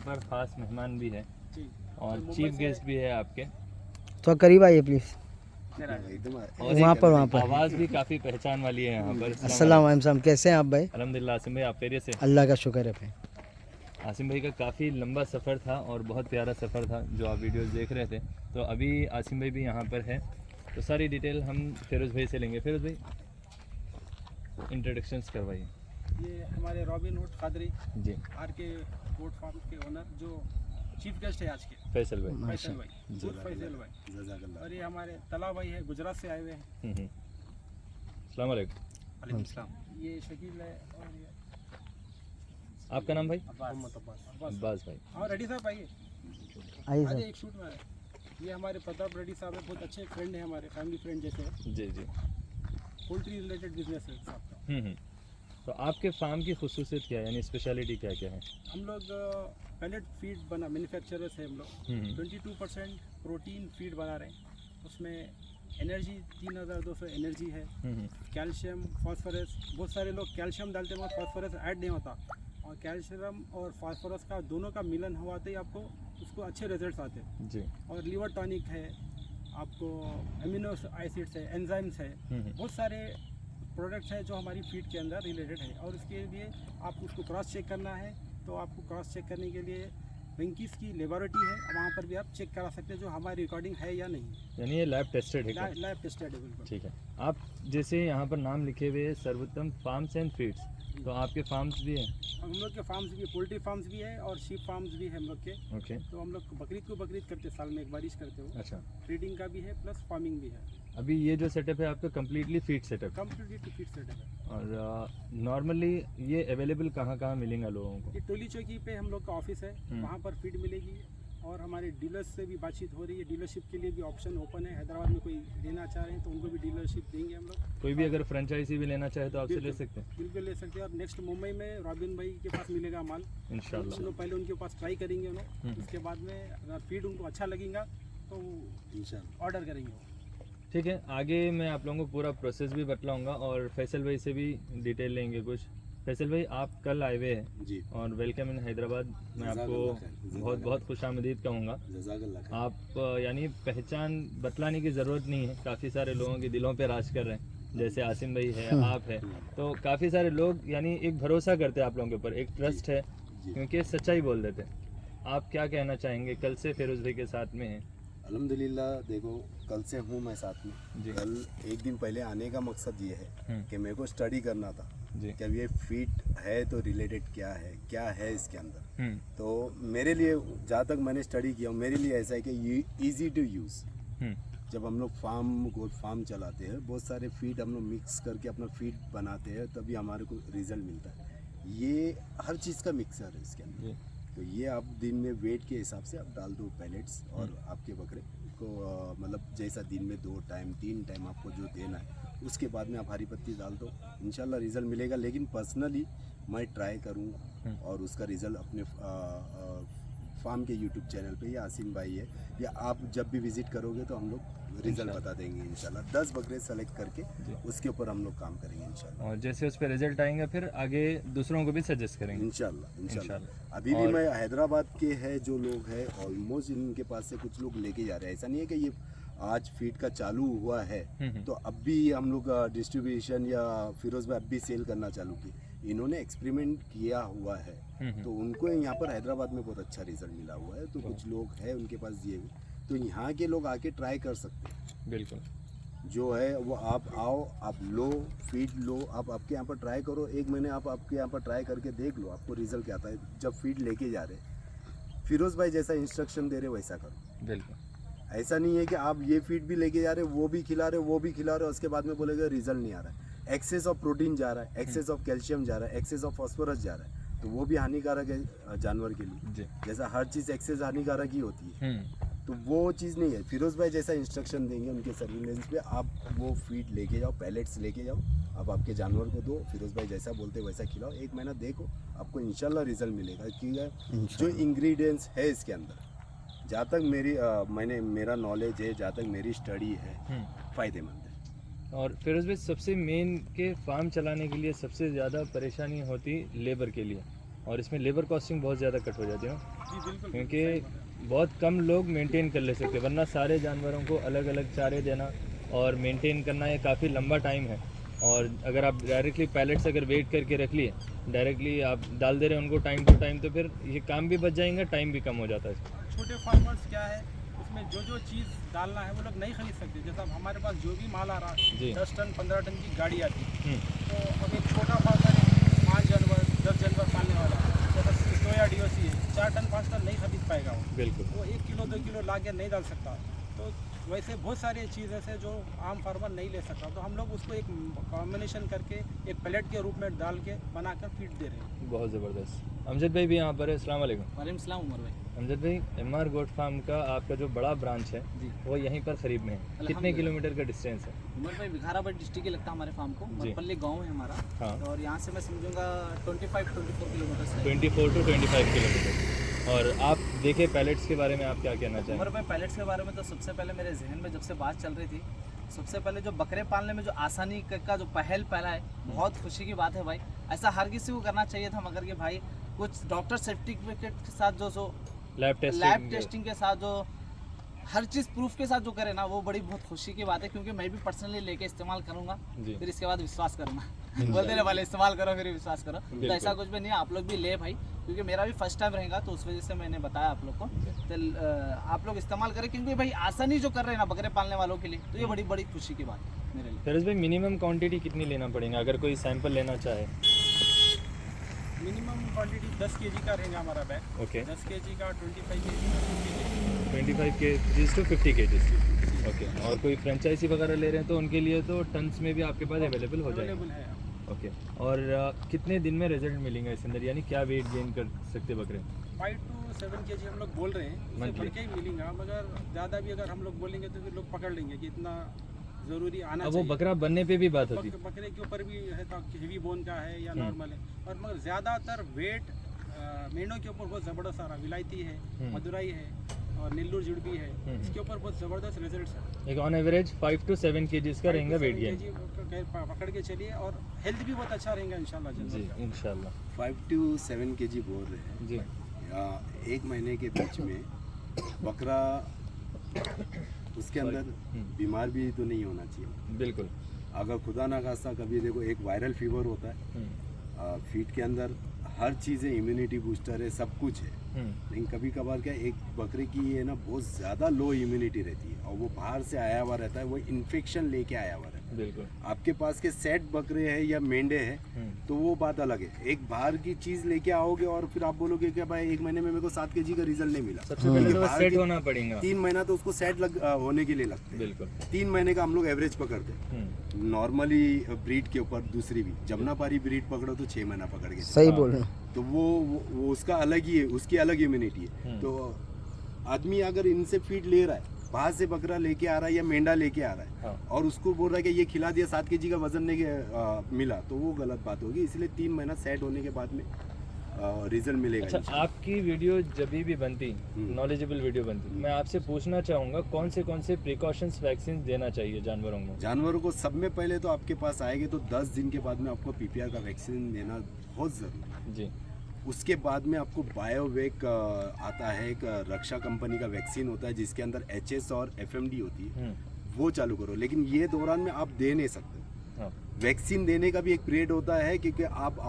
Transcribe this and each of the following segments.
पर खास मेहमान भी है जी और मुंबई चीफ से- गेस्ट भी है आपके, तो करीब आइए प्लीज़। एकदम और वहाँ एक पर वहाँ पर आवाज़ भी काफ़ी पहचान वाली है यहाँ पर। अस्सलाम वालेकुम, कैसे हैं आप भाई? अल्हम्दुलिल्लाह। आसिम भाई आप खैरियत से? अल्लाह का शुक्र है भाई। आसिम भाई का काफ़ी लंबा सफ़र था और बहुत प्यारा सफ़र था जो आप वीडियोस देख रहे थे। तो अभी आसिम भाई भी यहाँ पर है, तो सारी डिटेल हम फिरोज़ भाई से लेंगे। फिरोज़ भाई इंट्रोडक्शंस करवाइए। ये हमारे Robin Hood Qadri ji R K goat farm के ओनर जो चीफ गेस्ट है आज के, फैसल भाई। फैसल भाई, गुड फैसल भाई। और ये हमारे तला भाई है, गुजरात से आए हुए हैं। अस्सलाम वालेकुम। ये शकील है और ये आपका नाम भाई? अब्बास। अब्बास भाई। हाँ रेड्डी साहब आइए, आइए आइए सर। एक शूट में आए। ये हमारे प्रताप रेड्डी साहब है, बहुत अच्छे फ्रेंड है हमारे, फैमिली फ्रेंड जैसे है। जी जी। पोल्ट्री रिलेटेड बिजनेस है साहब का। तो आपके फार्म की खुसूसियत क्या है, यानी स्पेशलिटी क्या क्या है? हम लोग पैलेट फीड बना मैन्युफैक्चरर्स है हम लोग। 22% प्रोटीन फीड बना रहे हैं। उसमें एनर्जी 3200 एनर्जी है, कैल्शियम फॉस्फोरस। बहुत सारे लोग कैल्शियम डालते हैं मगर फॉस्फोरस ऐड नहीं होता, और कैल्शियम और फास्फोरस का दोनों का मिलन हुआ तो ही आपको उसको अच्छे रिजल्ट्स आते हैं। जी। और लीवर टॉनिक है, आपको एमिनो एसिड्स है, एंजाइम्स है, बहुत सारे प्रोडक्ट्स हैं जो हमारी फीड के अंदर रिलेटेड है। और उसके लिए आपको उसको क्रॉस चेक करना है, तो आपको क्रॉस चेक करने के लिए वेंकीस की लेबोरेटरी है, वहाँ पर भी आप चेक करा सकते हैं जो हमारी रिकॉर्डिंग है या नहीं। यानी ये लैब टेस्टेड है क्या? लैब टेस्टेड है बिल्कुल। ठीक है। आप जैसे यहाँ पर नाम लिखे हुए हैं सर्वोत्तम फार्म्स एंड फीड्स, तो आपके फार्म्स भी हैं? हम लोग के फार्म्स भी, पोल्ट्री फार्म्स भी है और शीप फार्म्स भी है हम लोग के। ओके। तो हम लोग बकरीद को बकरीद करते हैं, साल में एक बारिश करते हो। अच्छा। ट्रेडिंग का भी है प्लस फार्मिंग भी है। अभी ये जो सेटअप है आपका completely feed setup, completely to feed setup है। और नॉर्मली ये अवेलेबल कहाँ कहाँ मिलेगा लोगों को? ये टोली चौकी पे हम लोग का ऑफिस है, वहाँ पर फीड मिलेगी। और हमारे डीलर्स से भी बातचीत हो रही है, डीलरशिप के लिए भी ऑप्शन ओपन है। हैदराबाद में कोई लेना चाह रहे हैं तो उनको भी डीलरशिप देंगे हम लोग। कोई भी अगर फ्रेंचाइजी भी लेना चाहे तो आपसे ले बिल्कुल। सकते हैं बिल्कुल ले सकते हैं। और नेक्स्ट मुंबई में रॉबिन भाई के पास मिलेगा माल इंशाल्लाह। हम लोग पहले उनके पास ट्राई करेंगे उन्होंने, उसके बाद में अगर फीड उनको अच्छा लगेगा तो इंशाल्लाह ऑर्डर करेंगे वो। ठीक है, आगे मैं आप लोगों को पूरा प्रोसेस भी बतलाऊंगा और फैसल भाई से भी डिटेल लेंगे कुछ। फैसल भाई आप कल आए हुए हैं जी, और वेलकम इन हैदराबाद। मैं आपको बहुत बहुत खुशामदीद कहूँगा। आप यानी पहचान बतलाने की ज़रूरत नहीं है, काफ़ी सारे लोगों के दिलों पे राज कर रहे हैं, जैसे आसिम भाई है, आप है, तो काफ़ी सारे लोग यानी एक भरोसा करते हैं आप लोगों के ऊपर, एक ट्रस्ट है क्योंकि सच्चाई बोल देते हैं। आप क्या कहना चाहेंगे? कल से फिरोज़ भाई के साथ में हैं? अल्हम्दुलिल्लाह। देखो कल से हूँ मैं साथ में। जी। कल एक दिन पहले आने का मकसद ये है कि मेरे को स्टडी करना था जी। कि अब ये फीट है तो रिलेटेड क्या है इसके अंदर। तो मेरे लिए जहाँ तक मैंने स्टडी किया, मेरे लिए ऐसा है कि ये ईजी टू यूज़। जब हम लोग गोट फार्म चलाते हैं, बहुत सारे फीड हम लोग मिक्स करके अपना फीड बनाते हैं, तभी हमारे को रिजल्ट मिलता है। ये हर चीज़ का मिक्सर है इसके अंदर। तो ये आप दिन में वेट के हिसाब से आप डाल दो पैलेट्स, और आपके बकरे को मतलब जैसा दिन में 2 टाइम 3 टाइम आपको जो देना है, उसके बाद में आप हरी पत्ती डाल दो, इंशाल्लाह रिज़ल्ट मिलेगा। लेकिन पर्सनली मैं ट्राई करूँगा और उसका रिज़ल्ट अपने फार्म के यूट्यूब चैनल पे, या आसिम भाई है, या आप जब भी विज़िट करोगे तो हम लोग रिज़ल्ट बता देंगे इंशाल्लाह। 10 बकरे सेलेक्ट करके उसके ऊपर हम लोग काम करेंगे इंशाल्लाह। और जैसे उस पर रिजल्ट आएंगे फिर आगे दूसरों को भी सजेस्ट करेंगे इंशाल्लाह। अभी भी मैं हैदराबाद के है जो लोग हैं, ऑलमोस्ट इनके पास से कुछ लोग लेके जा रहे हैं। ऐसा नहीं है कि ये आज फीड का चालू हुआ है तो अब भी हम लोग डिस्ट्रीब्यूशन या फिरोज भाई अब भी सेल करना चालू की। इन्होंने एक्सपेरिमेंट किया हुआ है, तो उनको यहाँ पर हैदराबाद में बहुत अच्छा रिजल्ट मिला हुआ है। तो कुछ लोग हैं उनके पास ये, तो यहाँ के लोग आके ट्राई कर सकते हैं। बिल्कुल जो है वो आप आओ, आप लो, फीड लो, आप आपके यहाँ पर ट्राई करो। 1 महीने आप आपके यहाँ पर ट्राई करके देख लो, आपको रिजल्ट क्या आता है। जब फीड लेके जा रहे, फिरोज भाई जैसा इंस्ट्रक्शन दे रहे वैसा करो। बिल्कुल। ऐसा नहीं है कि आप ये फीड भी लेके जा रहे, वो भी खिला रहे, वो भी खिला रहे, उसके बाद में बोलेगा रिजल्ट नहीं आ रहा है। एक्सेस ऑफ प्रोटीन जा रहा है, एक्सेस ऑफ कैल्शियम जा रहा है, एक्सेस ऑफ फास्फोरस जा रहा है, तो वो भी हानिकारक है जानवर के लिए। जैसा हर चीज़ एक्सेस हानिकारक ही होती है, तो वो चीज़ नहीं है। फिरोज भाई जैसा इंस्ट्रक्शन देंगे उनके सर्विलेंस पे, आप वो फीड लेके जाओ, पैलेट्स लेके जाओ, आप आपके जानवर को दो, फिरोज भाई जैसा बोलते वैसा खिलाओ। 1 महीना देखो, आपको इंशाल्लाह रिजल्ट मिलेगा। क्योंकि जो इंग्रेडिएंट्स है इसके अंदर, जहाँ तक मेरा नॉलेज है, जहाँ तक मेरी स्टडी है, फ़ायदेमंद है। और फिरोज भाई सबसे मेन के फार्म चलाने के लिए सबसे ज़्यादा परेशानी होती लेबर के लिए, और इसमें लेबर कॉस्टिंग बहुत ज़्यादा कट हो जाती है ना, जी बिल्कुल, क्योंकि बहुत कम लोग मेंटेन कर ले सकते, वरना सारे जानवरों को अलग अलग चारे देना और मेंटेन करना ये काफ़ी लंबा टाइम है। और अगर आप डायरेक्टली पैलेट्स अगर वेट करके रख लिए, डायरेक्टली आप डाल दे रहे हैं उनको टाइम टू टाइम, तो फिर ये काम भी बच जाएंगे, टाइम भी कम हो जाता है इसमें। छोटे फार्मर्स क्या है, उसमें जो चीज़ डालना है वो लोग नहीं खरीद सकते। जैसा अब हमारे पास जो भी माल आ रहा जी। है 10 टन 15 टन की गाड़ी आती है, हम्म, तो अब एक छोटा फार्मर है 5 जानवर 10 जानवर पालने वाला, जैसा सोया DOC है 4 टन 5 टन नहीं खरीद पाएगा वो बिल्कुल। वो 1 किलो 2 किलो ला के नहीं डाल सकता। तो वैसे बहुत सारी चीज़ ऐसे जो आम फार्मर नहीं ले सकता, तो हम लोग उसको एक कॉम्बिनेशन करके एक पैलेट के रूप में डाल के बनाकर फीड दे रहे हैं। बहुत ज़बरदस्त। अमजद भाई भी यहाँ पर है, अस्सलाम वालेकुम। वालेकुम सलाम उमर भाई। अमजद भाई, MR गोट फार्म का आपका जो बड़ा ब्रांच है जी। वो यहीं पर करीब में है, कितने अल्हम्दुलिल्लाह। किलोमीटर का डिस्टेंस है? उमर भाई विकाराबाद डिस्ट्रिक्ट ही लगता है हमारे फार्म को, जी। मरपल्ली गांव है हमारा। हाँ। और यहाँ से मैं समझूंगा 24 किलोमीटर से। 24 to 25 किलोमीटर। और आप देखे पैलेट्स के बारे में आप क्या कहना उमर चाहेंगे? भाई पैलेट्स के बारे में तो सबसे पहले मेरे जहन में जब से बात चल रही थी, सबसे पहले जो बकरे पालने में जो आसानी का जो पहल पहला है, बहुत खुशी की बात है भाई। ऐसा हर किसी को करना चाहिए था, मगर कि भाई कुछ डॉक्टर सर्टिफिकेट के साथ जो लैब लैब टेस्टिंग के साथ जो हर चीज़ प्रूफ के साथ जो करे ना, वो बड़ी बहुत खुशी की बात है। क्योंकि मैं भी पर्सनली लेके इस्तेमाल करूंगा, जी। फिर इसके बाद विश्वास करूंगा। बोलते रहे वाले इस्तेमाल करो फिर विश्वास करो, तो बिल्कुल। ऐसा कुछ भी नहीं है। आप लोग भी ले भाई, क्योंकि मेरा भी फर्स्ट टाइम रहेगा, तो उस वजह से मैंने बताया आप लोग को। तो आप लोग इस्तेमाल करें, क्योंकि भाई आसानी जो कर रहे हैं ना बकरे पालने वालों के लिए, तो ये बड़ी बड़ी खुशी की बात है मेरे लिए। फिरोज भाई, मिनिमम क्वांटिटी कितनी लेना पड़ेगा अगर कोई सैंपल लेना चाहे? मिनिमम क्वांटिटी 10 kg का रहेगा हमारा बैग। ओके। 10 kg का 25 kg का 50 kg। 25 kg to 50 kg। Okay. और कोई फ्रेंचाइजी वगैरह ले रहे हैं तो उनके लिए तो टन्स में भी आपके पास अवेलेबल हो जाएगा? अवेलेबल है। ओके। और कितने दिन में रिजल्ट मिलेंगे इसके अंदर, यानी क्या वेट गेन कर सकते बकरे? 5 to 7 kg हम लोग बोल रहे हैं, इससे Monthly। बढ़ के ही मिलेगा, मगर ज़्यादा भी अगर हम लोग बोलेंगे तो फिर लोग पकड़ लेंगे कि इतना ज़रूरी आना अब वो चाहिए। बकरा बनने पे भी बात होती है। बकरे के ऊपर भी है, तो हेवी बोन का है या नॉर्मल है। और मगर ज़्यादातर वेट मेंढों के ऊपर बहुत ज़बरदस्त आ रहा, विलायती है, मदुराई है और नेल्लूर जुड़बी है, इसके ऊपर बहुत ज़बरदस्त रिजल्ट्स है। एक ऑन एवरेज 5 to 7 kg का रहेगा वेट गेन। पकड़ के चलिए, और हेल्थ भी बहुत अच्छा रहेगा इंशाल्लाह। जी इंशाल्लाह। 5 to 7 kg बोल रहे हैं जी। या 1 महीने के बीच में बकरा उसके अंदर बीमार भी तो नहीं होना चाहिए। बिल्कुल। अगर खुदा ना खास्ता कभी देखो एक वायरल फीवर होता है, फीट के अंदर हर चीज़ है, इम्यूनिटी बूस्टर है, सब कुछ है, लेकिन कभी कभार क्या एक बकरे की है ना बहुत ज़्यादा लो इम्यूनिटी रहती है और वो बाहर से आया हुआ रहता है, वो इन्फेक्शन लेके आया हुआ रहता है। बिल्कुल। आपके पास के सेट बकरे हैं या मेंढे हैं तो वो बात अलग है। एक बाहर की चीज़ लेके आओगे और फिर आप बोलोगे कि भाई 1 महीने में मेरे को 7 kg का रिजल्ट नहीं मिला। सबसे पहले तो बाहर सेट की होना पड़ेगा। 3 महीना तो उसको सेट होने के लिए लगता है। बिल्कुल। 3 महीने का हम लोग एवरेज पकड़ते हैं। नॉर्मली ब्रीड के ऊपर दूसरी भी जमुनापारी ब्रीड पकड़ो तो 6 महीना पकड़ के सही बोल रहे हो। तो वो उसका अलग ही है, उसकी अलग इम्यूनिटी है। तो आदमी अगर इनसे फीड ले रहा है, बाहर से बकरा लेके आ रहा है या मेंढा लेके आ रहा है, हाँ। और उसको बोल रहा है कि ये खिला दिया 7 kg का वजन नहीं मिला, तो वो गलत बात होगी। इसलिए 3 महीना सेट होने के बाद में रिजल्ट मिलेगा। अच्छा, आपकी वीडियो जब भी बनती, नॉलेजेबल वीडियो बनती, मैं आपसे पूछना चाहूँगा कौन से प्रिकॉशंस वैक्सीन देना चाहिए जानवरों को? जानवरों को सब में पहले तो आपके पास आएंगे तो 10 दिन के बाद में आपको PPR का वैक्सीन देना बहुत ज़रूरी है। जी। उसके बाद में आपको बायोवेक आता है, एक रक्षा कंपनी का वैक्सीन होता है जिसके अंदर HS और FMD होती है, वो चालू करो। लेकिन ये दौरान में आप दे नहीं सकते। हाँ। वैक्सीन देने का भी एक पीरियड होता है, क्योंकि आप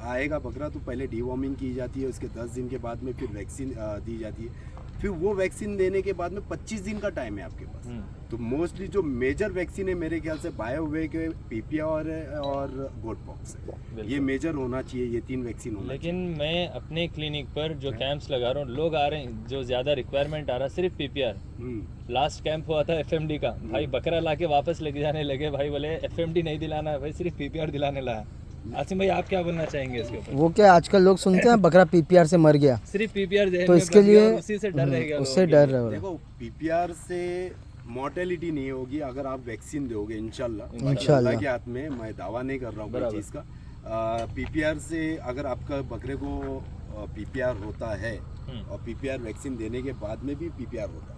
आएगा बकरा तो पहले डीवॉर्मिंग की जाती है, उसके 10 दिन के बाद में फिर वैक्सीन दी जाती है, फिर वो वैक्सीन देने के बाद में 25 दिन का टाइम है आपके पास। तो मोस्टली जो मेजर वैक्सीन है मेरे ख्याल से बायोवेक है, PPR है और गोट पॉक्स है। ये मेजर होना चाहिए, ये 3 वैक्सीन होना लेकिन मैं अपने क्लिनिक पर जो कैंप्स लगा रहा हूँ, लोग आ रहे हैं, जो ज़्यादा रिक्वायरमेंट आ रहा है सिर्फ PPR। लास्ट कैंप हुआ था FMD का, भाई बकरा लाके वापस लेके जाने लगे, भाई बोले FMD नहीं दिलाना है भाई, सिर्फ PPR दिलाने लाया। आसिम भाई, आप क्या बोलना चाहेंगे इसके ऊपर? वो क्या आजकल लोग सुनते हैं बकरा PPR से मर गया, सिर्फ PPR तो इसके लिए उसी से डर रहेगा, उससे डर रहे हो। देखो PPR से मॉर्टेलिटी नहीं होगी अगर आप वैक्सीन दोगे, इंशाल्लाह। इंशाल्लाह। अल्लाह के हाथ में, मैं दावा नहीं कर रहा हूँ कोई चीज़ का। PPR से अगर आपका बकरे को PPR होता है और PPR वैक्सीन देने के बाद में भी PPR होता है,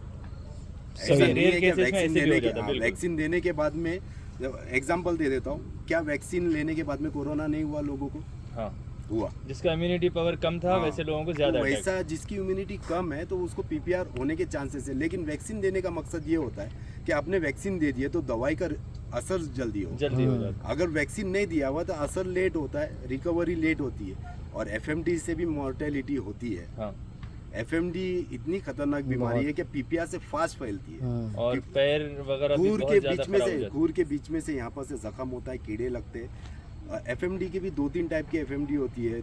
ऐसा नहीं है कि वैक्सीन देने के बाद में, एग्जाम्पल दे देता हूँ, क्या वैक्सीन लेने के बाद में कोरोना नहीं हुआ लोगों को? हाँ। हुआ। जिसका इम्यूनिटी पावर कम था हाँ, वैसे लोगों को ज्यादा तो अटैक। वैसा जिसकी इम्यूनिटी कम है तो उसको पीपीआर होने के चांसेस है। लेकिन वैक्सीन देने का मकसद ये होता है कि आपने वैक्सीन दे दिया तो दवाई का असर जल्दी हो जाता अगर वैक्सीन नहीं दिया हुआ तो असर लेट होता है, रिकवरी लेट होती है और एफएमडी से भी मॉर्टेलिटी होती है। हाँ। एफएमडी इतनी खतरनाक बीमारी है कि पीपीआर से फास्ट फैलती है और पैर वगैरह भी खूर बहुत के ज्यादा बीच में खराब हो से जाते खूर के बीच में से यहाँ पर से जख्म होता है, कीड़े लगते हैं। एफएमडी की भी 2-3 टाइप की एफएमडी होती है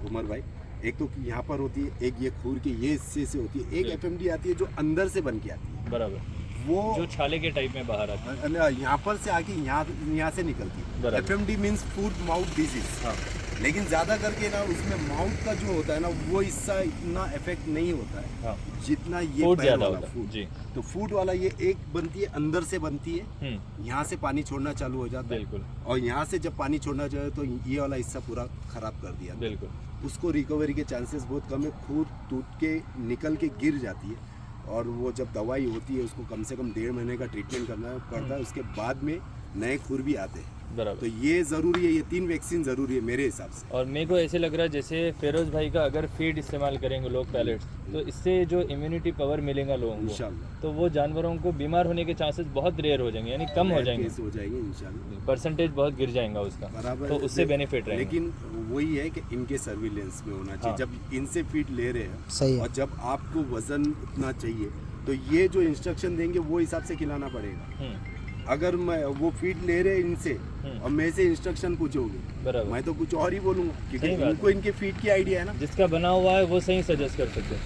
उमर भाई। एक तो यहाँ पर होती है, एक ये खूर के ये हिस्से से होती है, एक एफएमडी आती है जो अंदर से बन के आती है, बराबर, वो जो छाले के टाइप में बाहर आती है। यहाँ पर से आके यहाँ से निकलती है। एफएमडी मीन्स फूट माउथ डिजीज। हाँ। लेकिन ज़्यादा करके ना उसमें माउथ का जो होता है ना वो हिस्सा इतना इफेक्ट नहीं होता है हाँ। जितना ये फूड पैर ज्यादा वाला होता है फूड। जी। तो फूड वाला ये एक बनती है, अंदर से बनती है, यहाँ से पानी छोड़ना चालू हो जाता है बिल्कुल और यहाँ से जब पानी छोड़ना चाहिए तो ये वाला हिस्सा पूरा खराब कर दिया। बिल्कुल, उसको रिकवरी के चांसेस बहुत कम है। खून टूट के निकल के गिर जाती है और वो जब दवाई होती है उसको कम से कम 1.5 महीने का ट्रीटमेंट करना पड़ता है। उसके बाद में नए खूर भी आते हैं। बराबर। तो ये ज़रूरी है, ये 3 वैक्सीन ज़रूरी है मेरे हिसाब से। और मेरे को ऐसे लग रहा है जैसे फिरोज भाई का अगर फीड इस्तेमाल करेंगे लोग पैलेट्स, तो इससे जो इम्यूनिटी पावर मिलेगा लोगों को, इंशाल्लाह तो वो जानवरों को बीमार होने के चांसेस बहुत रेयर हो जाएंगे, यानी कम हो जाएंगे, केस हो जाएंगे इंशाल्लाह, परसेंटेज बहुत गिर जाएगा उसका, बराबर। तो उससे बेनिफिट रहेगा। लेकिन वही है कि इनके सर्विलेंस में होना चाहिए। हाँ। जब इनसे फीड ले रहे सही हैं है। और जब आपको वजन उतना चाहिए तो ये जो इंस्ट्रक्शन देंगे वो हिसाब से खिलाना पड़ेगा। अगर मैं वो फीड ले रहे इनसे और मैं से इंस्ट्रक्शन पूछोगे, बराबर, मैं तो कुछ और ही बोलूँगा क्योंकि सही बात इनको इनके फीड की आइडिया है ना। जिसका बना हुआ है वो सही सजेस्ट कर सकते हैं।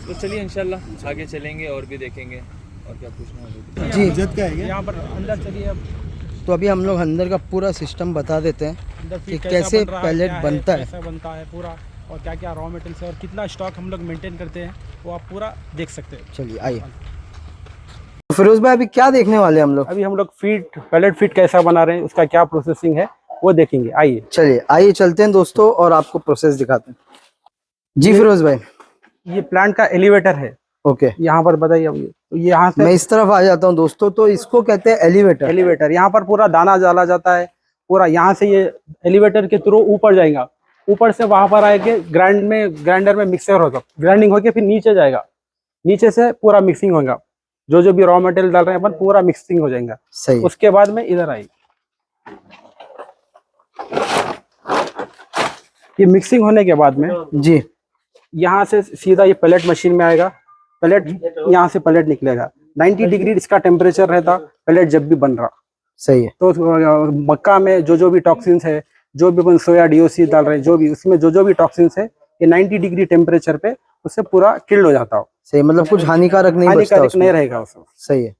तो चलिए इंशाल्लाह आगे चलेंगे और भी देखेंगे और क्या पूछना है। जी इज्जत का है क्या? यहाँ पर अंदर चलिए अब तो अभी हम लोग अंदर का पूरा सिस्टम बता देते हैं अंदर कि फीड कैसे बन रहा है, पैलेट क्या बनता है। कैसा बनता है पूरा, और क्या क्या रॉ मटेरियल है और कितना स्टॉक हम लोग मेंटेन करते हैं वो आप पूरा देख सकते हैं। चलिए आइए। तो फिरोज भाई अभी क्या देखने वाले हैं हम लोग? अभी हम लोग फीड पैलेट फीड कैसा बना रहे हैं, उसका क्या प्रोसेसिंग है वो देखेंगे। आइए चलिए आइए चलते हैं दोस्तों और आपको प्रोसेस दिखाते हैं। जी फिरोज भाई। ये प्लांट का एलिवेटर है। ओके, यहाँ पर बताइए अब ये यहाँ से मैं इस तरफ आ जाता हूँ दोस्तों। तो इसको कहते हैं एलिवेटर। एलिवेटर, यहाँ पर पूरा दाना डाला जाता है पूरा। यहाँ से ये एलिवेटर के थ्रू ऊपर जाएगा, ऊपर से वहां पर आके ग्राइंडर में मिक्सर होगा, ग्राइंडिंग होके फिर नीचे जाएगा, नीचे से पूरा मिक्सिंग होगा, जो भी रॉ मटेरियल डाल रहे हैं अपन पूरा मिक्सिंग हो जाएगा। सही है। उसके बाद में इधर आएगी, ये मिक्सिंग होने के बाद में जी यहाँ से सीधा ये पैलेट मशीन में आएगा। पैलेट यहाँ से पैलेट निकलेगा, 90 डिग्री इसका टेम्परेचर रहता पैलेट जब भी बन रहा। सही है। तो मक्का में जो भी टॉक्सिन्स है, जो भी अपन सोया डीओसी डाल रहे हैं, जो भी उसमें जो भी टॉक्सिन्स है, ये 90 डिग्री टेम्परेचर पे उससे पूरा किल्ड हो जाता हो। सही, मतलब कुछ हानिकारक नहीं बचता हानिकारक उसमें। नहीं रहेगा उसमें। सही है।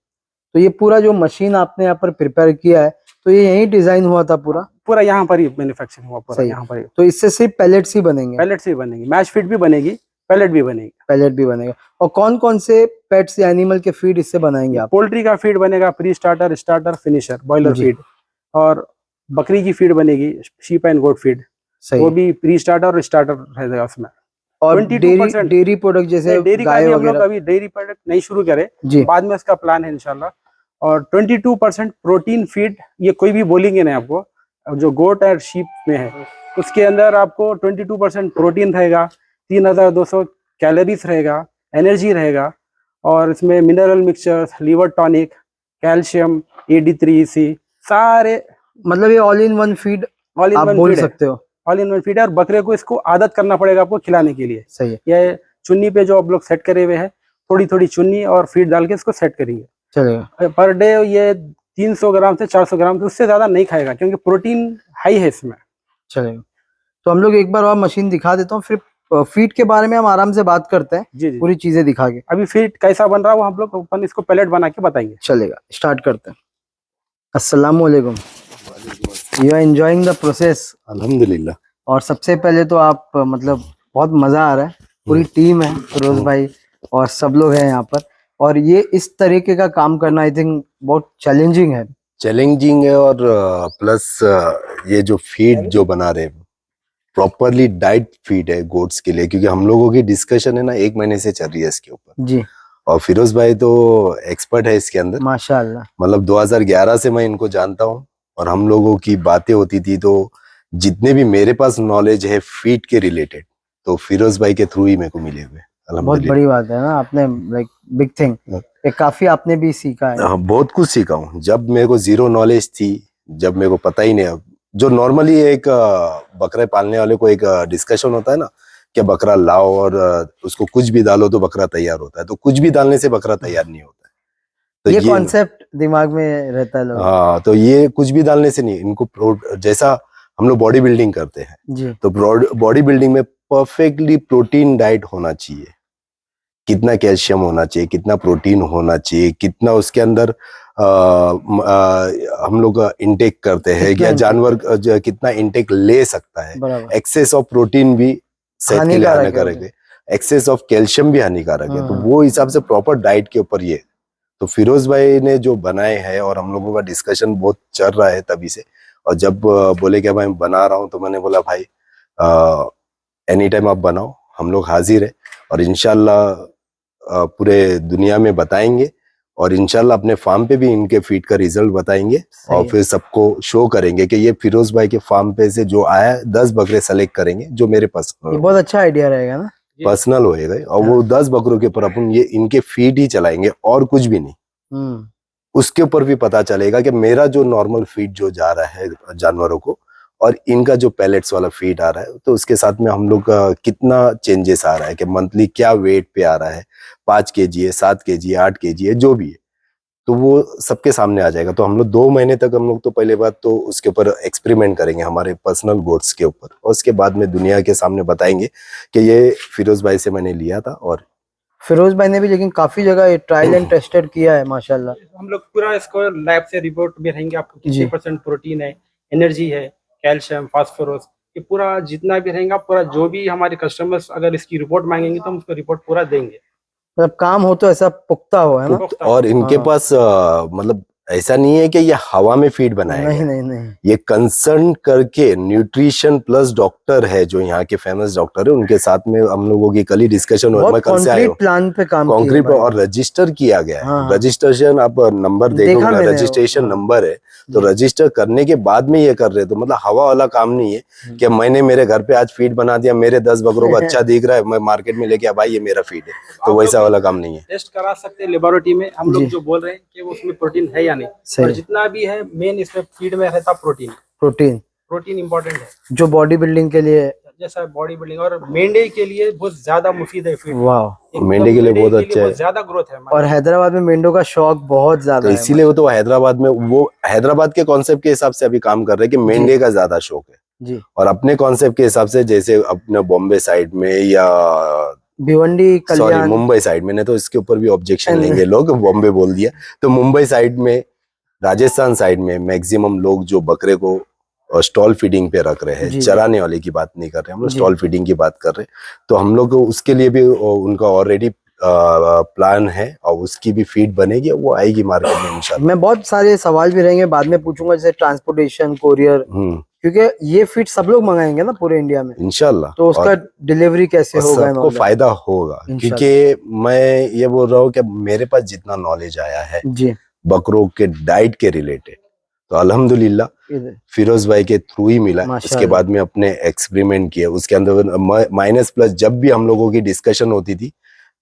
तो ये पूरा जो मशीन आपने यहाँ पर प्रिपेयर किया है, तो ये यहीं डिजाइन हुआ था पूरा? पूरा यहाँ पर ही मैन्युफैक्चरिंग हुआ, पूरा सही। यहाँ पर ही। तो इससे सिर्फ पैलेट्स ही बनेंगे? पैलेट से बनेगी, मैश फीड भी बनेगी, पैलेट भी बनेगी। पैलेट भी बनेगा। और कौन कौन से पेट्स या एनिमल के फीड इससे बनाएंगे आप? पोल्ट्री का फीड बनेगा, pre starter, starter, finisher, boiler जी। फीड, और बकरी की फीड बनेगी, शीप एंड गोट फीड, सही। वो भी प्री स्टार्टर और स्टार्टर रहेगा उसमें। और 22% डेयरी प्रोडक्ट जैसे डेयरी का गाय भी हम लोग वगैरह? अभी डेयरी प्रोडक्ट नहीं शुरू करे, जी बाद में इसका प्लान है इंशाल्लाह। और 22% प्रोटीन फीड, ये कोई भी बोलेंगे नहीं आपको, जो गोट और शीप में है उसके अंदर आपको 22% प्रोटीन रहेगा, 3200 कैलोरीज रहेगा, एनर्जी रहेगा, और इसमें mineral mixture, liver tonic, calcium, AD3C, सारे मतलब ये all in one feed all in आप वन बोल फीड है। सकते हो? ऑल इन वन फीड है, और बकरे को इसको आदत करना पड़ेगा आपको खिलाने के लिए। सही है। ये चुन्नी पे जो आप लोग सेट करे हुए हैं, थोड़ी थोड़ी चुन्नी और फीड डाल के इसको सेट करेंगे। चलेगा। पर डे ये 300 ग्राम से 400 ग्राम से उससे ज्यादा नहीं खाएगा, क्योंकि प्रोटीन हाई है इसमें। चलेगा। तो हम लोग एक बार और मशीन दिखा देता हूँ, फिर फीड के बारे में हम आराम से बात करते हैं, जी जी। पूरी चीजें दिखा के। अभी फीड कैसा बन रहा है वो हम लोग अपन इसको पैलेट बना के बताएंगे। चलेगा, स्टार्ट करते हैं। अस्सलाम वालेकुम। You are enjoying the process? अल्हम्दुलिल्लाह। और सबसे पहले तो आप मतलब बहुत मजा आ रहा है, पूरी टीम है, फिरोज भाई और सब लोग हैं यहाँ पर, और ये इस तरीके का काम करना आई थिंक बहुत चैलेंजिंग है। चैलेंजिंग है, और प्लस ये जो फीड जो बना रहे प्रॉपरली डाइट फीड है गोट्स के लिए, क्योंकि हम लोगों की डिस्कशन है ना 1 महीने से चल रही है इसके ऊपर जी। और फिरोज भाई तो एक्सपर्ट है इसके अंदर माशाल्लाह। मतलब 2011 से मैं इनको जानता हूँ और हम लोगों की बातें होती थी, तो जितने भी मेरे पास नॉलेज है फीड के रिलेटेड, तो फिरोज भाई के थ्रू ही मेरे को मिले हुए। बहुत अल्हम्दुलिल्लाह। बड़ी बात है ना, आपने लाइक बिग थिंग, काफी आपने भी सीखा है। हाँ, बहुत कुछ सीखा हूँ। जब मेरे को जीरो नॉलेज थी, जब मेरे को पता ही नहीं, जो नॉर्मली एक बकरे पालने वाले को एक डिस्कशन होता है ना, कि बकरा लाओ और उसको कुछ भी डालो तो बकरा तैयार होता है, तो कुछ भी डालने से बकरा तैयार नहीं होता है। तो ये कॉन्सेप्ट दिमाग में रहता है लोगों का। हाँ, तो ये कुछ भी डालने से नहीं, इनको जैसा हम लोग बॉडी बिल्डिंग करते हैं, जी, तो बॉडी बिल्डिंग में परफेक्टली प्रोटीन डाइट होना चाहिए। कितना कैल्शियम होना चाहिए, कितना प्रोटीन होना चाहिए, कितना उसके अंदर हम लोग इंटेक करते हैं, कितना या intake? जानवर कितना इंटेक ले सकता है। बराबर। एक्सेस ऑफ प्रोटीन भी सेहत के लिए हानिकारक है, एक्सेस ऑफ कैल्शियम भी हानिकारक है। तो वो हिसाब से प्रॉपर डाइट के ऊपर ये, तो फिरोज भाई ने जो बनाए हैं, और हम लोगों का डिस्कशन बहुत चल रहा है तभी से। और जब बोले कि मैं बना रहा हूँ, तो मैंने बोला भाई एनी टाइम आप बनाओ, हम लोग हाजिर है, और इंशाल्लाह पूरे दुनिया में बताएंगे, और इंशाल्लाह अपने फार्म पे भी इनके फीड का रिजल्ट बताएंगे, और फिर सबको शो करेंगे कि ये फिरोज भाई के फार्म पे से जो आया 10 बकरे सेलेक्ट करेंगे जो मेरे पास। ये बहुत अच्छा आइडिया रहेगा ना, पर्सनल होएगा, और वो 10 बकरों के ऊपर अपन ये इनके फीड ही चलाएंगे और कुछ भी नहीं। उसके ऊपर भी पता चलेगा कि मेरा जो नॉर्मल फीड जो जा रहा है जानवरों को, और इनका जो पैलेट्स वाला फीड आ रहा है, तो उसके साथ में हम लोग का कितना चेंजेस आ रहा है, कि मंथली क्या वेट पे आ रहा है, 5 kg है, 7 kg है, 8 kg है, जो भी है, तो वो सबके सामने आ जाएगा। तो हम लोग 2 महीने तक हम लोग तो पहले बात तो उसके ऊपर एक्सपेरिमेंट करेंगे हमारे पर्सनल गोट्स के ऊपर, और उसके बाद में दुनिया के सामने बताएंगे कि ये फिरोज भाई से मैंने लिया था। और फिरोज भाई ने भी लेकिन काफी जगह ट्रायल एंड टेस्टेड किया है माशाल्लाह। हम लोग पूरा इसको लैब से रिपोर्ट भी रहेंगे, आपको कितने % प्रोटीन है, एनर्जी है, कैल्शियम, फास्फोरस, ये पूरा जितना भी रहेगा, पूरा जो भी हमारे कस्टमर्स अगर इसकी रिपोर्ट मांगेंगे तो हम उसको रिपोर्ट पूरा देंगे। मतलब काम हो तो ऐसा पुख्ता हो, है ना। और इनके पास मतलब ऐसा नहीं है कि ये हवा में फीड बनाया नहीं गया, नहीं नहीं, ये कंसर्न करके न्यूट्रिशन प्लस डॉक्टर है जो यहाँ के फेमस डॉक्टर है, उनके साथ में हम लोगों की कल ही डिस्कशन हुआ। मैं कल से आया हूँ, प्लान पे काम कॉन्क्रीट पे, और रजिस्टर किया गया है। रजिस्ट्रेशन आप नंबर देखोगे ना, रजिस्ट्रेशन नंबर है, तो रजिस्टर करने के बाद में ये कर रहे, तो मतलब हवा वाला काम नहीं है कि मैंने मेरे घर पे आज फीड बना दिया, मेरे 10 बकरों को अच्छा दिख रहा है, मैं मार्केट में लेके आ भाई ये मेरा फीड है, तो वैसा वाला काम नहीं है। टेस्ट करा सकते हैं लेबोरेटरी में, हम लोग जो बोल रहे हैं कि वो उसमें प्रोटीन है या नहीं, और जितना भी है मेन इसमें फीड में रहता प्रोटीन। प्रोटीन इंपॉर्टेंट है जो बॉडी बिल्डिंग के लिए, जैसा बॉडी बिल्डिंग, और मेंढे के लिए बहुत ज्यादा मुफीद है फीड। वाह, मेंढे के लिए बहुत अच्छा है, ज्यादा ग्रोथ है। और हैदराबाद में मेंढों का शौक बहुत ज्यादा तो है, इसीलिए वो तो हैदराबाद में, वो हैदराबाद के कॉन्सेप्ट के हिसाब से अभी काम कर रहे हैं कि मेंढे का ज्यादा शौक है जी। और अपने कॉन्सेप्ट के हिसाब से, जैसे अपने बॉम्बे साइड में या भिवंडी, कल्याण, मुंबई साइड में, नहीं तो इसके ऊपर भी ऑब्जेक्शन लेंगे लोग, बॉम्बे बोल दिया, तो मुंबई साइड में, राजस्थान साइड में मैक्सिमम लोग जो बकरे को स्टॉल फीडिंग पे रख रहे हैं, चराने वाले की बात नहीं कर रहे हम लोग, स्टॉल फीडिंग की बात कर रहे हैं, तो हम लोग उसके लिए भी उनका ऑलरेडी प्लान है, और उसकी भी फीड बनेगी, वो आएगी मार्केट में इंशाल्लाह। मैं बहुत सारे सवाल भी रहेंगे बाद में पूछूंगा, जैसे ट्रांसपोर्टेशन, कोरियर, क्योंकि ये फीड सब लोग मंगाएंगे ना पूरे इंडिया में इंशाल्लाह, तो उसका डिलीवरी कैसे होगा, सबको फायदा होगा, क्योंकि मैं ये बोल रहा हूँ कि मेरे पास जितना नॉलेज आया है जी बकरों के डाइट के रिलेटेड, तो अल्हम्दुलिल्लाह फिरोज भाई के थ्रू ही मिला। इसके बाद में अपने एक्सपेरिमेंट किए, उसके अंदर माइनस प्लस जब भी हम लोगों की डिस्कशन होती थी,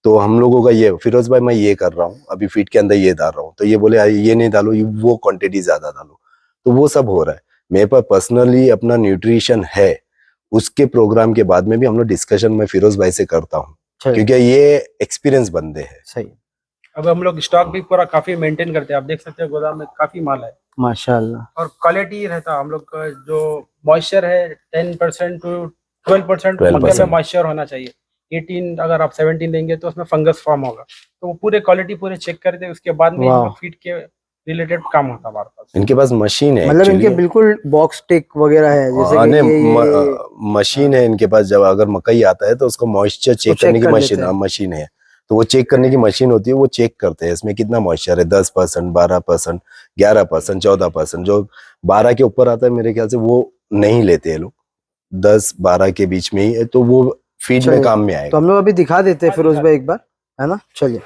तो हम लोगों का ये, फिरोज भाई मैं ये कर रहा हूँ, अभी फीड के अंदर ये डाल रहा हूँ, तो ये बोले ये नहीं डालो, वो क्वांटिटी ज्यादा डालो, तो वो सब हो रहा है। मेरे पास पर्सनली अपना न्यूट्रिशन है, उसके प्रोग्राम के बाद में भी हम लोग डिस्कशन में फिरोज भाई से करता हूँ, क्योंकि ये एक्सपीरियंस बंदे हैं। सही। अब हम लोग स्टॉक भी पूरा काफी मेंटेन करते हैं, आप देख सकते हैं गोदाम में काफी माल है माशाल्लाह, और क्वालिटी रहता है। हम लोग का जो मॉइस्चर है 10% to 12% मक्के में मॉइस्चर होना चाहिए। 18 अगर आप 17 देंगे तो उसमें फंगस फॉर्म होगा, तो वो पूरे क्वालिटी पूरे चेक करते हैं, उसके बाद में फीड के रिलेटेड काम होता है हमारे पास। इनके पास मशीन है, मतलब इनके बिल्कुल बॉक्स टिक वगैरह है, जैसे कि मशीन है इनके पास, जब अगर मकई आता है तो उसको मॉइस्चर चेक करने की मशीन है, तो वो चेक करने की मशीन होती है, वो चेक करते हैं इसमें कितना मॉइस्चर है, 10%, 12%, 11%, 14%, जो 12 के ऊपर आता है मेरे ख्याल से वो नहीं लेते हैं लोग, 10-12 के बीच में ही है, तो वो फीड में काम में आएगा। तो हम लोग अभी दिखा देते हैं फिरोज भाई एक बार, है ना, चलिए।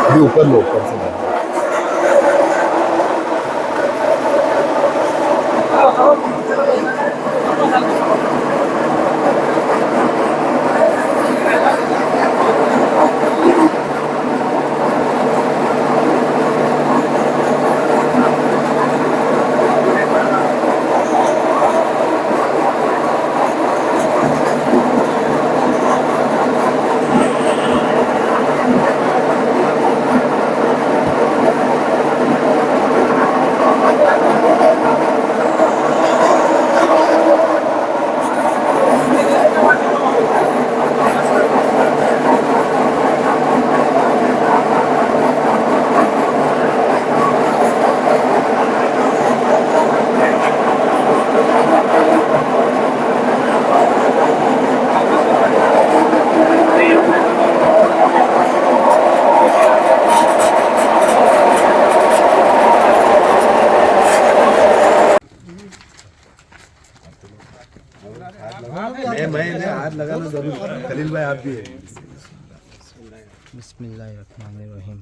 भी ऊपर लो, ऊपर से मैं हाथ लगाना जरूर। खलील भाई आप भी है। बिस्मिल्लाहिर्रहमानिर्रहीम।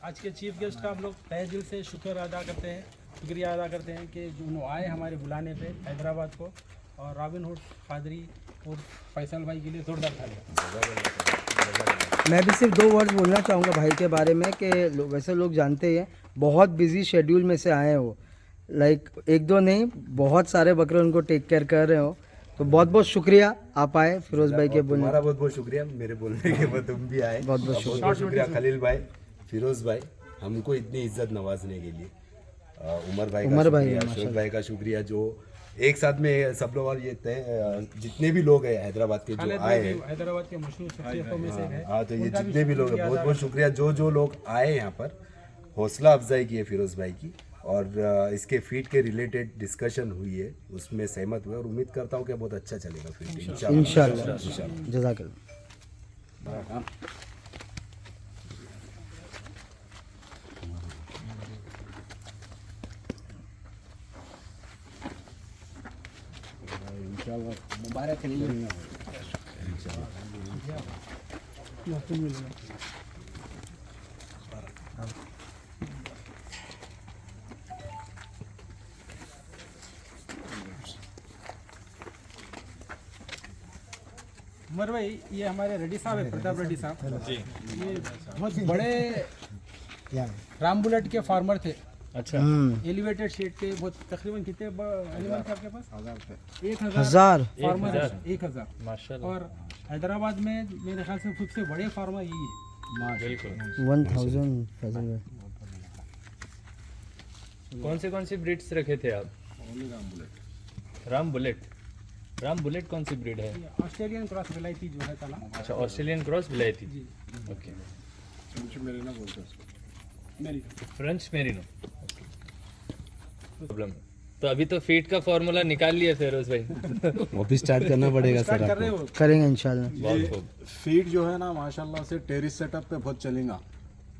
आज के चीफ गेस्ट का हम लोग तहे दिल से शुक्रिया अदा करते हैं कि जो आए हमारे बुलाने पे हैदराबाद को, और रॉबिन हुड कादरी और फैसल भाई के लिए जोरदार तालियां। मैं भी सिर्फ 2 वर्ड बोलना चाहूँगा भाई के बारे में कि वैसे लोग जानते हैं बहुत बिजी शेड्यूल में से आए हो, लाइक 1-2 नहीं बहुत सारे बकरे उनको टेक केयर कर रहे हो, तो बहुत बहुत शुक्रिया आप आए फिरोज भाई के बोलने। हमारा बहुत बहुत शुक्रिया, मेरे बोलने के बाद तुम भी आए। बहुत बहुत शुक्रिया खलील भाई, फिरोज भाई, हमको इतनी इज्जत नवाजने के लिए। उमर भाई का अशोक भाई का शुक्रिया, जो एक साथ में सब लोग, और ये जितने भी लोग हैं हैदराबाद के जो आए हैं, हैदराबाद के मशहूर शख्सियतों में से है। हाँ, तो ये जितने भी लोग हैं बहुत बहुत शुक्रिया। जो लोग आए यहाँ पर, हौसला अफजाई की है फिरोज भाई की, और इसके फीड के रिलेटेड डिस्कशन हुई है, उसमें सहमत हुए, और उम्मीद करता हूँ कि बहुत अच्छा चलेगा फीड इंशाल्लाह। जज़ाकल्लाह। मुबारक खलील। उमर भाई, ये हमारे रेड्डी साहब है, प्रताप रेड्डी साहब जी। ये बहुत बड़े राम बुलेट के फार्मर थे। अच्छा। एलिवेटेड शेड के, बहुत तकरीबन कितने एनिमल थे आपके पास? 1000 फार्मर, 1000 माशाल्लाह। और हैदराबाद में मेरे ख्याल से सबसे बड़े फार्मर यही है। बिल्कुल। 1000 कौन सी ब्रीड्स रखे थे आप? राम बुलेट कौन सी ब्रीड है? ऑस्ट्रेलियन क्रॉस विलायती जो है का नाम। अच्छा, ऑस्ट्रेलियन क्रॉस विलायती। जी। ओके। मेरी फ्रेंच मेरिनो। प्रॉब्लम। तो अभी तो फीड का फॉर्मूला निकाल लिया फिरोज भाई। वो भी स्टार्ट करना पड़ेगा सर, कर रहे हो? करेंगे इंशाल्लाह। बहुत खूब। फीड जो है ना माशाल्लाह से टेरिस सेटअप पे बहुत चलेगा।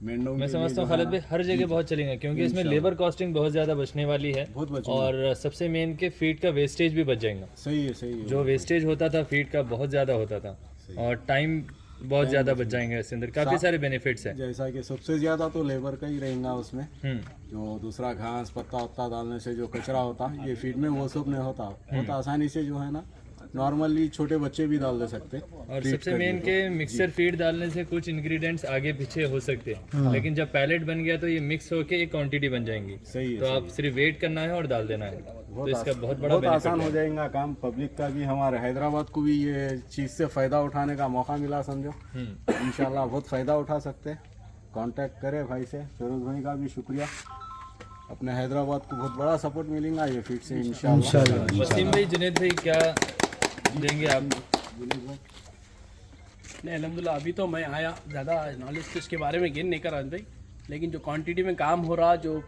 मेंढों मैं समझता हूँ खालिद भाई हर जगह बहुत चलेगा, क्योंकि इसमें लेबर कॉस्टिंग बहुत ज़्यादा बचने वाली है, बहुत बचेगा। और सबसे मेन के फीड का वेस्टेज भी बच जाएगा। सही है। जो वेस्टेज होता था फीड का बहुत ज़्यादा होता था, और टाइम बहुत ज़्यादा बच जाएंगे। इसके अंदर काफ़ी सारे बेनिफिट्स हैं। जैसा कि सबसे ज्यादा तो लेबर का ही रहेगा उसमें। हम्म। जो दूसरा घास पत्ता वत्ता डालने से जो कचरा होता, ये फीड में वो सब नहीं होता। बहुत आसानी से जो है ना, नॉर्मली छोटे बच्चे भी डाल दे सकते। और सबसे मेन के मिक्सर फीड डालने से कुछ इंग्रेडिएंट्स आगे पीछे हो सकते हैं, लेकिन जब पैलेट बन गया तो ये मिक्स होके एक क्वांटिटी बन जाएंगी। सही है, तो आप सिर्फ वेट करना है और डाल देना है, तो इसका बहुत बड़ा बहुत आसान बेनिफिट हो है। जाएगा काम। पब्लिक का भी, हमारे हैदराबाद को भी ये चीज़ से फ़ायदा उठाने का मौका मिला समझो। इंशाल्लाह बहुत फ़ायदा उठा सकते हैं। कांटेक्ट करें भाई से। फिरोज भाई का भी शुक्रिया, अपने हैदराबाद को बहुत बड़ा सपोर्ट मिलेगा ये फीड से इंशाल्लाह। वसीम भाई, जुनेद भाई क्या देंगे आप? नहीं, अल्हम्दुलिल्लाह अभी तो मैं आया, ज़्यादा नॉलेज तो इसके बारे में गेन नहीं कर रहा भाई, लेकिन जो क्वांटिटी में काम हो रहा, जो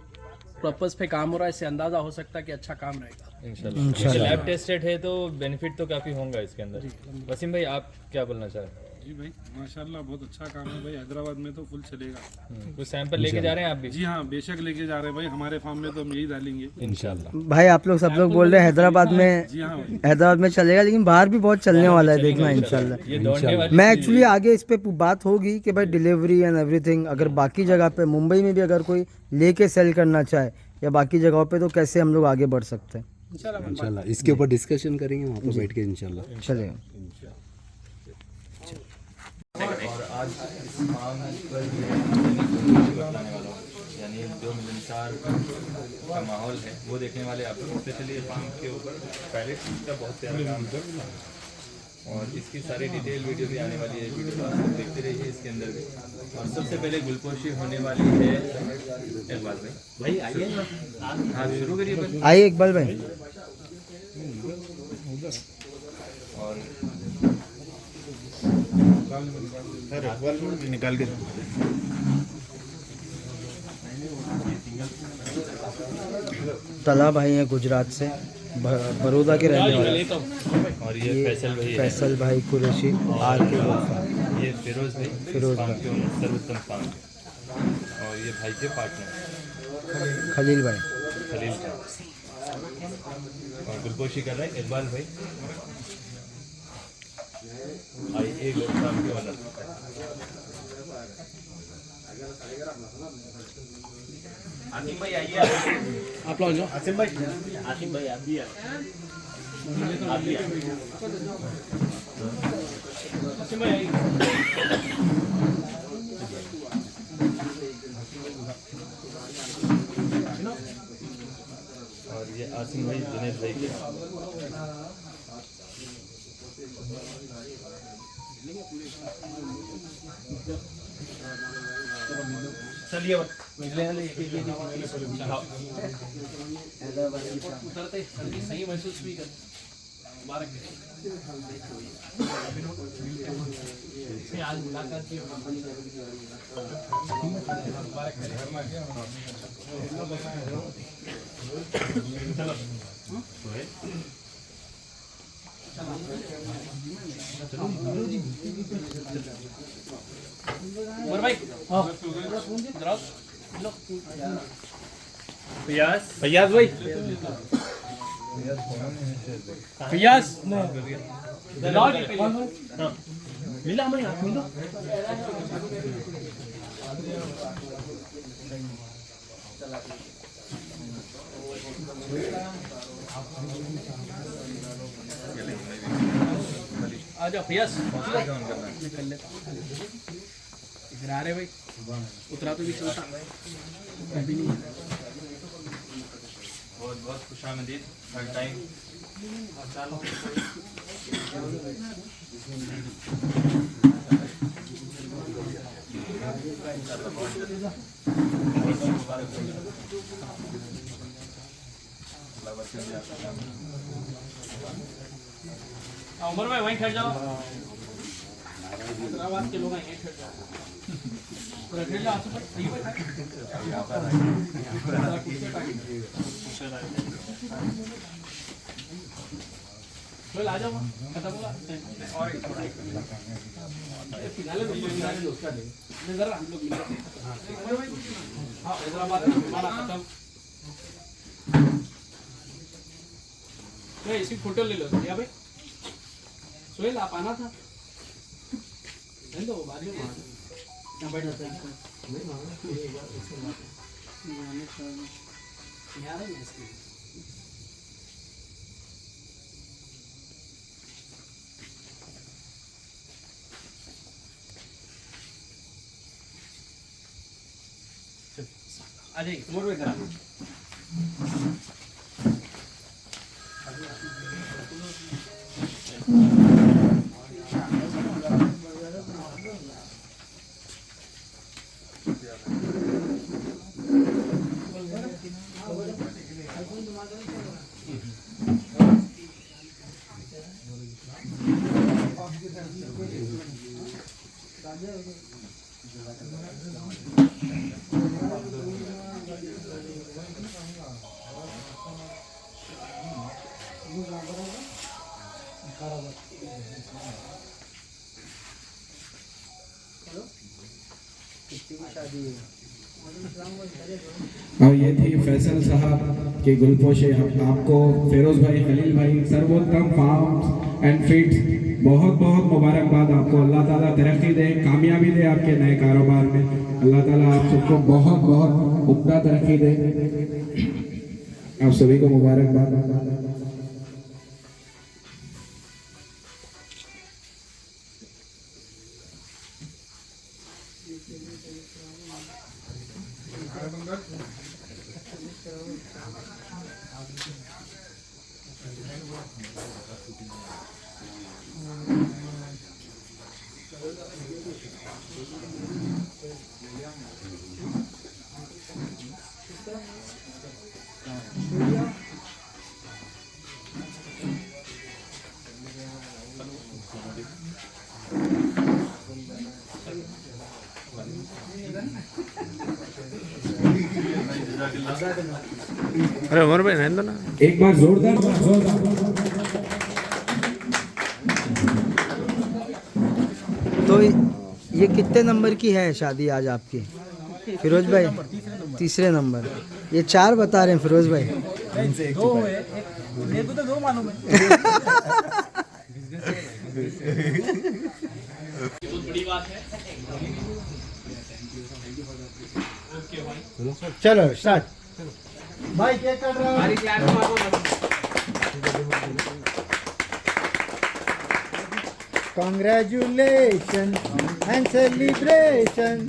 पर्पस पे काम हो रहा है, इससे अंदाज़ा हो सकता है कि अच्छा काम रहेगा। इंशाल्लाह लैब टेस्टेड है तो बेनिफिट तो काफ़ी होगा इसके अंदर। वसीम भाई आप क्या बोलना चाह रहे हैं? जी भाई माशाल्लाह बहुत अच्छा काम है भाई, हैदराबाद में तो फुल चलेगा। कुछ सैंपल लेके जा रहे हैं आप भी? जी हाँ बेशक लेके जा रहे हैं भाई, हमारे फार्म में तो हम यही डालेंगे इंशाल्लाह। भाई आप लोग सब लोग बोल रहे हैं हैदराबाद में, जी हाँ भाई। हैदराबाद में चलेगा, लेकिन बाहर भी बहुत चलने वाला है, देखना इंशाल्लाह। ये दौड़ने वाली मैं एक्चुअली आगे इस पे बात होगी कि भाई डिलीवरी एंड एवरीथिंग, अगर बाकी जगह पे मुंबई में भी अगर कोई लेके सेल करना चाहे या बाकी जगहों पे, तो कैसे हम लोग आगे बढ़ सकते हैं। इंशाल्लाह इसके ऊपर डिस्कशन करेंगे वहाँ पर बैठ के इंशाल्लाह। चलेगा। और आज इस फार्म पर बताने वाला हूँ, यानी जो मिलनसार का माहौल है वो देखने वाले आप लोग। स्पेशली ये फार्म के ऊपर पैलेट का बहुत प्यारा काम है और इसकी सारी डिटेल वीडियो भी आने वाली है, वीडियो आप लोग देखते रहिए इसके अंदर भी। और सबसे पहले गुलपोशी होने वाली है इकबाल भाई। आइए हाँ शुरू करिए बस। आइए इकबाल भाई। और निकाल के तला भाई हैं गुजरात से, बड़ौदा के रहने वाले। और ये फैसल भाई है। फैसल भाई कुरैशी आर के ये फिरोज भाई, फिरोज फार्म के ओनर, सर्वोत्तम फार्म के। और ये भाई के पार्टनर खलील भाई। खलील भाई। और गुलपोशी कर रहे हैं इकबाल भाई। एक फार्म के ओनर। आसिम भाई आइए आप लोग जाओ। आसिम भाई आप भी आसिम भाई आइए। और ये आसिम भाई जुनेद भाई के। चलिए उतरते सही महसूस भी कर। मुबारक आज मुलाकात की। भाई फैयाज भाई फैयाज मिला हमें आप मिलो। आ जाओ फैयाज। कर लेता इधर आ रहे भाई, उतरा तो भी चलता अभी नहीं। बहुत बहुत खुशामदीद हर टाइम। उमर भाई वहीं खड़ जाओ, हैदराबाद के लोग यहीं खड़ जाओ। खड़ जाओ आसू पर आ जाओ। खत्म हुआ और फिलहाल जरा हम लोग मिले। हाँ हैदराबाद हमारा खत्म। तो इसी फोटो ले लो या भाई। सोहेल आप आना था। बाद में यहाँ बैठ जाता है। यहाँ है इसके आ जाइए मोड़ में करा। और ये थी फैसल साहब के गुलपोशे। आपको फिरोज भाई, खलील भाई, सर्वोत्तम फार्म्स एंड फीड्स बहुत बहुत मुबारकबाद आपको। अल्लाह ताला तरक्की दे, कामयाबी दे आपके नए कारोबार में। अल्लाह ताला आप सबको बहुत बहुत उम्दा तरक्की दे। आप सभी को मुबारकबाद। अरे उमर भाई रहने दो ना, एक बार जोरदार तो ये कितने नंबर की है शादी आज आपकी फिरोज भाई? तीसरे नंबर। ये 4 बता रहे हैं फिरोज भाई। दो है, मेरे को तो 2 मालूम है। चलो स्टार्ट भाई, क्या कर रहा है? Congratulations and celebration.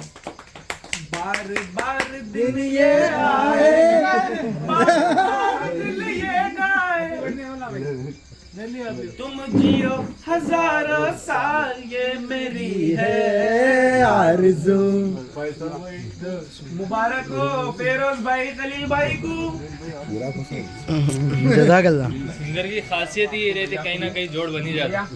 बार बार दिन ये आए, बार दिल ये गाए, तुम जियो हजारों साल, ये मेरी है आरज़ू। मुबारक हो फिरोज भाई, खलील भाई को। जज़ाकल्लाह। सिंगर की खासियत ही ये रहती है, कहीं ना कहीं जोड़ बनी जाता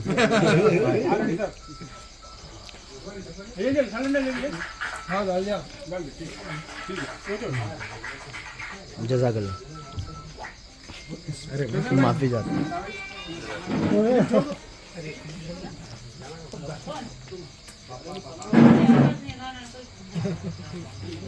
जज़ाकल्लाह। माफी चाहता हूँ।